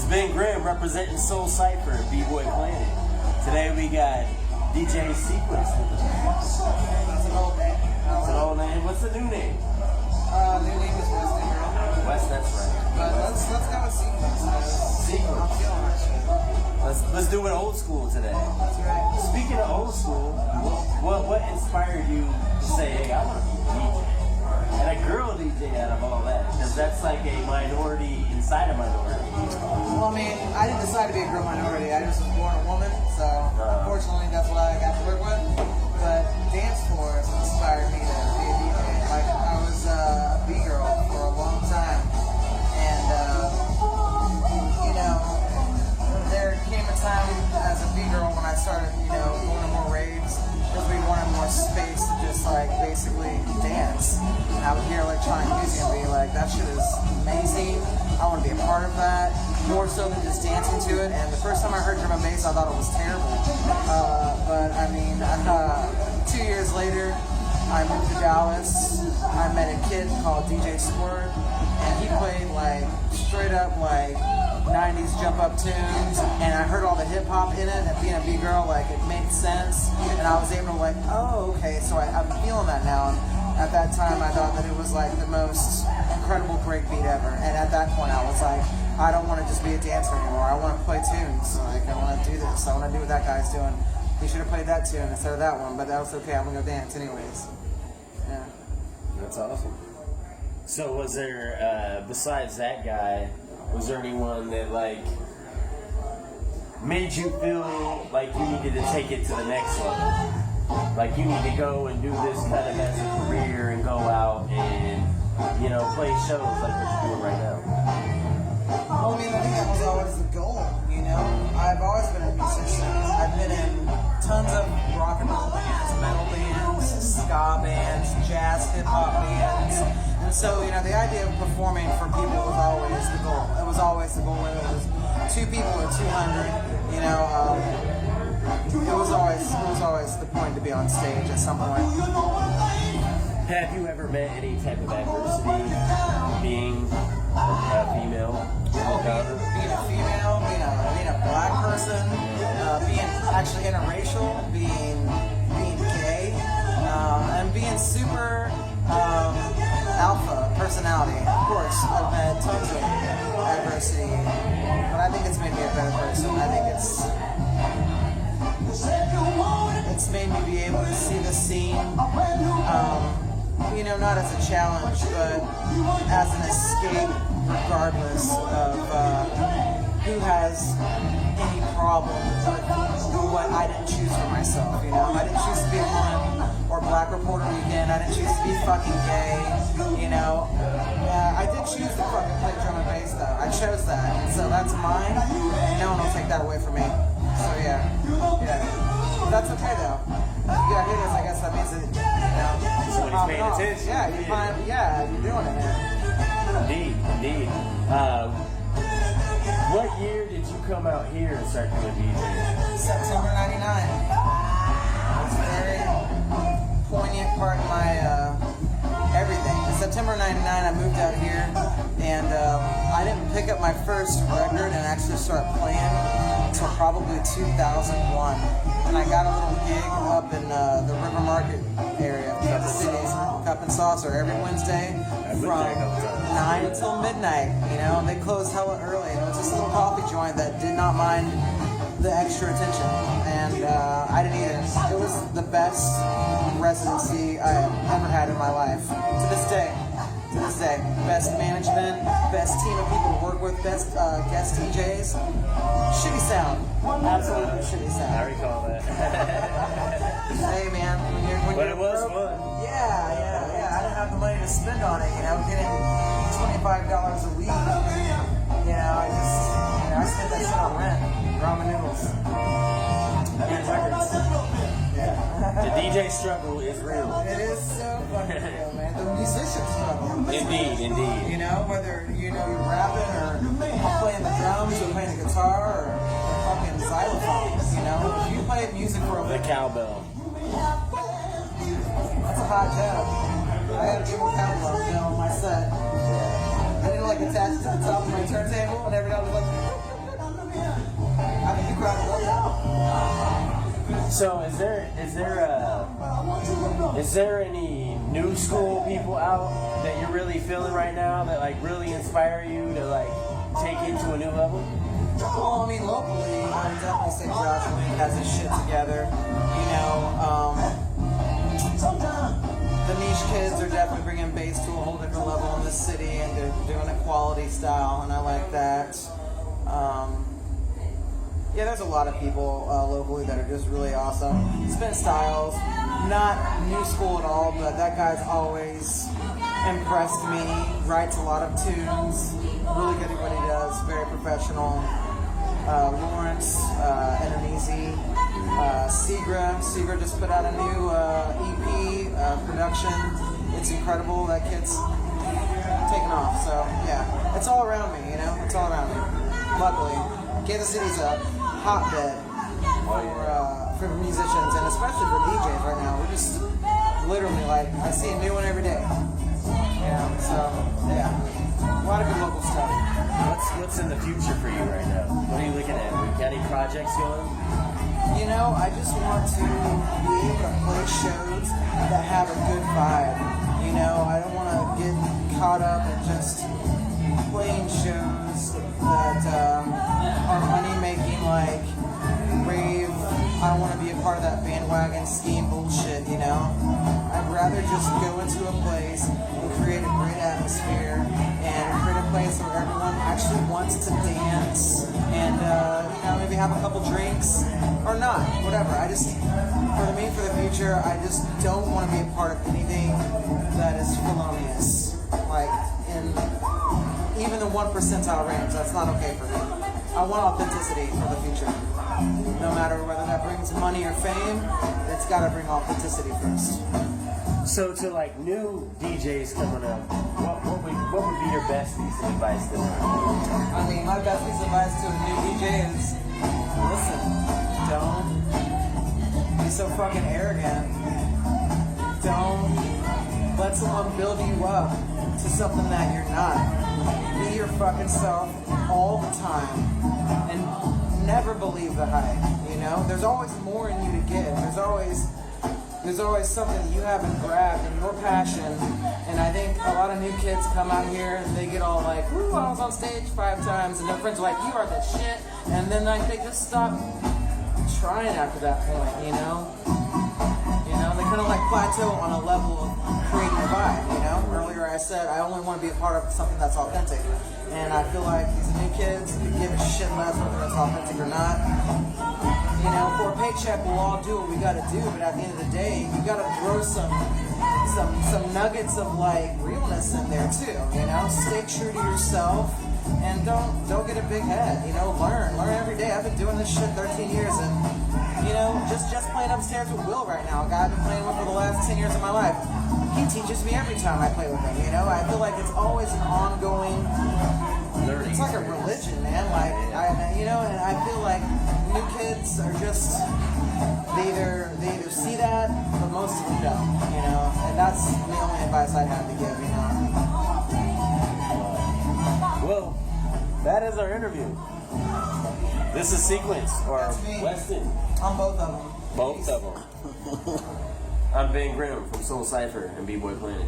Ben Grimm representing Soul Cypher, B-Boy Planet. Today we got DJ cQuence with us. That's an old name. That's an old name. What's the new name? New name is West. West, that's right. But let's go with cQuence. cQuence. I'm feeling that shit. Let's do it old school today. That's right. Speaking of old school, what inspired you to say, hey, I want to be a DJ? And a girl DJ out of all that, because that's like a minority inside a minority. Well, I mean, I didn't decide to be a girl minority. I just was born a woman, so unfortunately that's what I got to work with. But dance floors inspired me to be a DJ. Like, I was a B-girl for a long time, and you know, there came a time as a B-girl when I started, going to more raves, because we wanted more space to just like basically dance. And I would hear electronic music and be like, that shit is amazing. I want to be a part of that, more so than just dancing to it. And the first time I heard drum and bass, I thought it was terrible. But I mean, 2 years later, I moved to Dallas. I met a kid called DJ Squirt, and he played like straight up like 90s jump up tunes, and I heard all the hip hop in it, and being a B-girl, like, it made sense, and I was able to like, oh, okay, so I'm feeling that now. And at that time, I thought that it was like the most incredible break beat ever, and at that point, I was like, I don't want to just be a dancer anymore, I want to play tunes, like, I want to do this, I want to do what that guy's doing. He should have played that tune instead of that one, but that was okay, I'm going to go dance anyways. Yeah. That's awesome. So was there, besides that guy, was there anyone that like made you feel like you needed to take it to the next level? Like you need to go and do this kind of as a career and go out and, play shows like what you're doing right now? Well, I mean, I think that was always the goal, I've always been a musician. I've been in tons of rock and roll bands, metal bands, ska bands, jazz, hip-hop bands. And so, the idea of performing for people was always the goal. It was always the goal, whether it was 2 people or 200, it was always the point to be on stage at some point. Have you ever met any type of adversity being a female? Being a female, being a black person, being actually interracial, being gay, and being super alpha personality. Of course, I've had tons of adversity, but I think it's made me a better person. I think it's made me be able to see the scene, not as a challenge, but as an escape, regardless of who has any problem with what I didn't choose for myself. I didn't choose to be a woman or Black Reporter Weekend. I didn't choose to be fucking gay. I did choose to fucking play drum and bass though. I chose that, and so that's mine. No one will take that away from me. So yeah. But that's okay though. If you got hitters, I guess that means that somebody's paying attention. Yeah, you're doing it, man. Indeed. What year did you come out here and start doing DJ? September 99. It's a very poignant part of my everything. In September 99, I moved out here, and I didn't pick up my first record and actually start playing until probably 2001. And I got a little gig up in the River Market area of Kansas City, Cup and Saucer, every Wednesday from 9 until midnight. They closed hella early, and it was just a little coffee joint that did not mind the extra attention, and I didn't either. It was the best residency I've ever had in my life. To this day, best management, best team of people to work with, best guest DJs. Shitty sound, absolutely shitty sound. I recall that. Hey man, when it was fun. Yeah. I didn't have the money to spend on it. Getting $25 a week. I spent that shit on rent, ramen noodles, and records. Yeah. The DJ struggle is real. It is so fucking real, man. The musician struggle. Indeed. Whether you're rapping or playing the drums or playing the guitar or fucking xylophone. If you play music for a The cowbell. That's a hot job. I had a triple cowbell on my set. I didn't attach to the top of my turntable, and every time I was like, I think the crowd will love that. So is there any new school people out that you're really feeling right now that like really inspire you to like take it to a new level? Well, I mean, locally, I would definitely say Josh Wink has his shit together. You know, the niche kids are definitely bringing bass to a whole different level in this city, and they're doing it quality style, and I like that. Yeah, there's a lot of people locally that are just really awesome. Spin Styles, not new school at all, but that guy's always impressed me. Writes a lot of tunes, really good at what he does, very professional. Lawrence, Enemies, Segra just put out a new EP production. It's incredible. That kid's taking off. So yeah, it's all around me. You know, it's all around me. Luckily, Kansas City's a hotbed for musicians and especially for DJs right now. We're just literally like I see a new one every day. Yeah. So yeah, a lot of good local stuff. What's in the future for you right now? What are you looking at? We got any projects going? You know, I just want to be able to play shows that have a good vibe. You know, I don't want to get caught up in just playing shows that are money-making, like rave. I don't want to be a part of that bandwagon scheme bullshit, you know? I'd rather just go into a place and create a great atmosphere and create a place where everyone actually wants to dance and, you know, maybe have a couple drinks or not, whatever. I just, for the future, I just don't want to be a part of anything that is felonious. Like, in even the 1 percentile range, that's not okay for me. I want authenticity for the future. No matter whether that brings money or fame, it's got to bring authenticity first. So to like new DJs coming up, what would be your best piece of advice to them? I mean, my best piece of advice to a new DJ is, listen, don't be so fucking arrogant. Don't let someone build you up to something that you're not. Be your fucking self all the time and never believe the hype, you know? There's always more in you to give. There's always something that you haven't grabbed and your passion. And I think a lot of new kids come out here and they get all like, "Ooh, I was on stage 5 times," and their friends are like, "You are the shit," and then like they just stop trying after that point, you know? They kind of like plateau on a level of creating a vibe, you know? Earlier I said I only want to be a part of something that's authentic. And I feel like these new kids give a shit less whether it's authentic or not. You know, for a paycheck, we'll all do what we gotta do, but at the end of the day, you gotta throw some nuggets of like realness in there too, you know? Stay true to yourself and don't get a big head, you know? Learn every day. I've been doing this shit 13 years and, you know, just playing upstairs with Will right now, a guy I've been playing with for the last 10 years of my life. He teaches me every time I play with him, you know? I feel like it's always an ongoing, it's like a religion, man. Like, you know, and I feel like new kids are just, they either see that, but most of them don't, you know? And that's the only advice I have to give, you know? Well, that is our interview. This is cQuence, or Weston. On both of them. Both of them. I'm Ben Grimm from Soul Cypher and B-Boy Planet.